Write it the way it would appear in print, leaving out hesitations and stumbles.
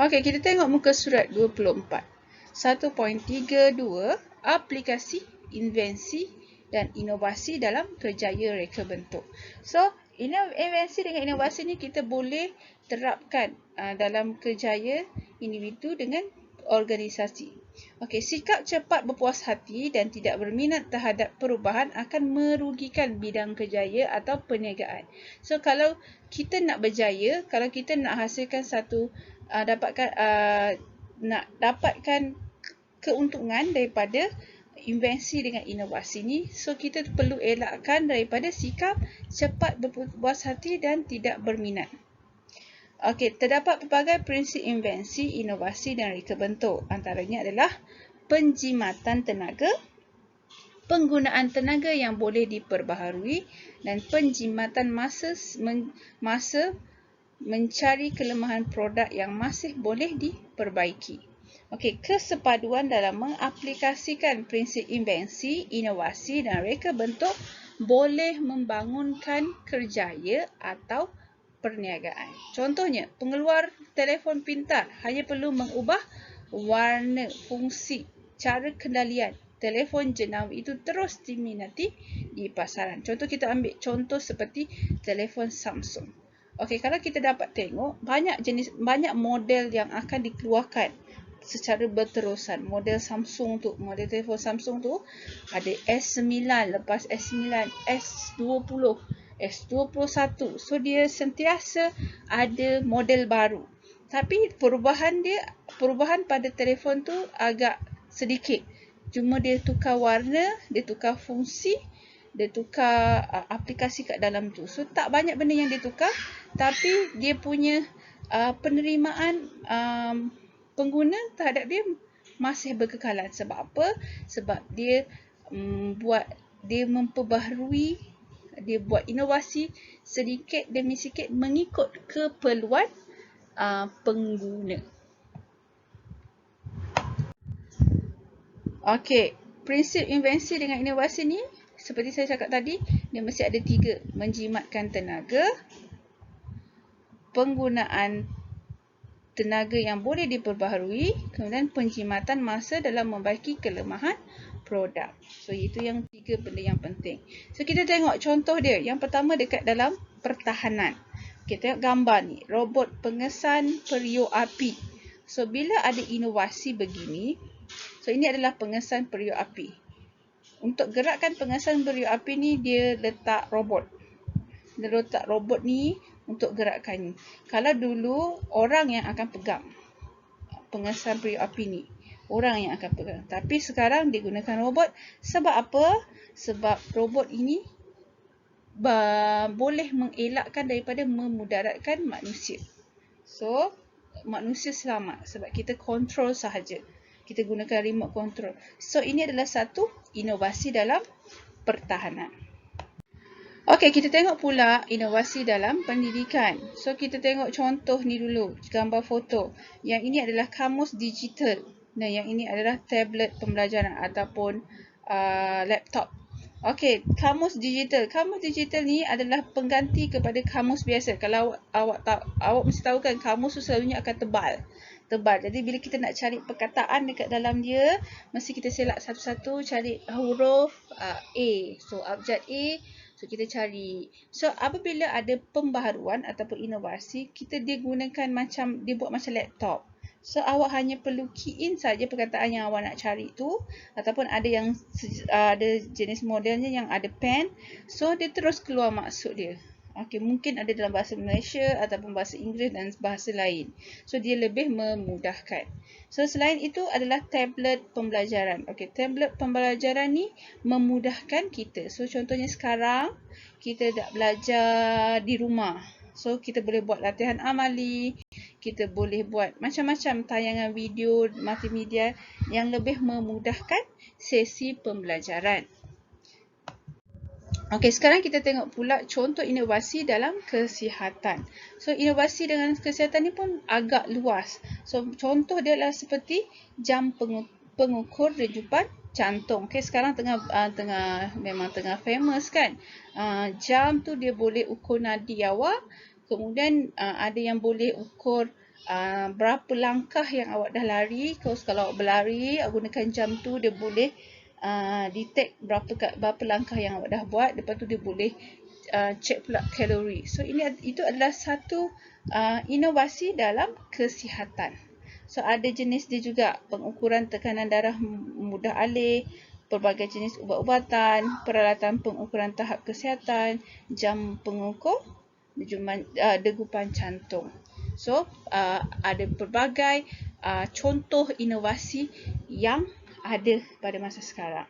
Okey, kita tengok muka surat 24. 1.32 aplikasi, invensi dan inovasi dalam kerjaya reka bentuk. So, invensi dengan inovasi ni kita boleh terapkan dalam kerjaya individu dengan organisasi. Okey, sikap cepat berpuas hati dan tidak berminat terhadap perubahan akan merugikan bidang kerjaya atau perniagaan. So, kalau kita nak berjaya, kalau kita nak hasilkan satu nak dapatkan keuntungan daripada invensi dengan inovasi ni, so kita perlu elakkan daripada sikap cepat berpuas hati dan tidak berminat. Okey, terdapat pelbagai prinsip invensi, inovasi dan reka bentuk. Antaranya adalah penjimatan tenaga, penggunaan tenaga yang boleh diperbaharui dan penjimatan masa mencari kelemahan produk yang masih boleh diperbaiki. Okey, kesepaduan dalam mengaplikasikan prinsip invensi, inovasi dan reka bentuk boleh membangunkan kerjaya atau perniagaan. Contohnya, pengeluar telefon pintar hanya perlu mengubah warna, fungsi, cara kendalian. Telefon jenama itu terus diminati di pasaran. Contoh, kita ambil contoh seperti telefon Samsung. Okey, kalau kita dapat tengok, banyak model yang akan dikeluarkan secara berterusan. Model telefon Samsung tu ada S9, lepas S9, S20, S21. So dia sentiasa ada model baru. Tapi perubahan pada telefon tu agak sedikit. Cuma dia tukar warna, dia tukar fungsi, dia tukar aplikasi kat dalam tu. So tak banyak benda yang dia tukar, tapi dia punya penerimaan pengguna terhadap dia masih berkekalan. Sebab apa? Sebab dia memperbaharui, dia buat inovasi sedikit demi sedikit mengikut keperluan pengguna. Okey, prinsip invensi dengan inovasi ni seperti saya cakap tadi, dia mesti ada 3. Menjimatkan tenaga, penggunaan tenaga yang boleh diperbaharui, kemudian penjimatan masa dalam membaiki kelemahan produk. So, itu yang 3 benda yang penting. So, kita tengok contoh dia. Yang pertama dekat dalam pertahanan. Kita tengok gambar ni. Robot pengesan periuk api. So, bila ada inovasi begini, so ini adalah pengesan periuk api. Untuk gerakkan pengesan periuk api ni, dia letak robot. Dia letak robot ni untuk gerakkan ni. Kalau dulu, orang yang akan pegang pengesan periuk api ni. Orang yang akan pegang. Tapi sekarang dia gunakan robot. Sebab apa? Sebab robot ini boleh mengelakkan daripada memudaratkan manusia. So, manusia selamat. Sebab kita kontrol sahaja. Kita gunakan remote control. So, ini adalah satu inovasi dalam pertahanan. Okey, kita tengok pula inovasi dalam pendidikan. So, kita tengok contoh ni dulu. Gambar foto. Yang ini adalah kamus digital. Dan yang ini adalah tablet pembelajaran ataupun laptop. Okey, kamus digital. Kamus digital ni adalah pengganti kepada kamus biasa. Kalau awak mesti tahu kan, kamus tu selalunya akan tebal. Jadi bila kita nak cari perkataan dekat dalam dia, mesti kita selak satu-satu, cari huruf A. So, abjad A. So, kita cari. So, apabila ada pembaharuan ataupun inovasi, dia buat macam laptop. So, awak hanya perlu key in saja perkataan yang awak nak cari tu, ataupun ada yang ada jenis modelnya yang ada pen. So, dia terus keluar maksud dia. Okey, mungkin ada dalam bahasa Malaysia ataupun bahasa Inggeris dan bahasa lain. So, dia lebih memudahkan. So, selain itu adalah tablet pembelajaran. Okey, tablet pembelajaran ni memudahkan kita. So, contohnya sekarang kita dah belajar di rumah. So, kita boleh buat latihan amali, kita boleh buat macam-macam tayangan video, multimedia yang lebih memudahkan sesi pembelajaran. Okey, sekarang kita tengok pula contoh inovasi dalam kesihatan. So, inovasi dengan kesihatan ni pun agak luas. So, contoh dia adalah seperti jam pengukur denyupan jantung. Okey, sekarang memang tengah famous kan. Jam tu dia boleh ukur nadi awak. Kemudian ada yang boleh ukur berapa langkah yang awak dah lari. Kalau awak berlari, awak gunakan jam tu, dia boleh detect berapa langkah yang awak dah buat. Lepas tu dia boleh check pula kalori. So itu adalah satu inovasi dalam kesihatan. So ada jenis dia juga, pengukuran tekanan darah mudah alih, pelbagai jenis ubat-ubatan, peralatan pengukuran tahap kesihatan, jam pengukur degupan jantung. So ada pelbagai contoh inovasi yang ada pada masa sekarang.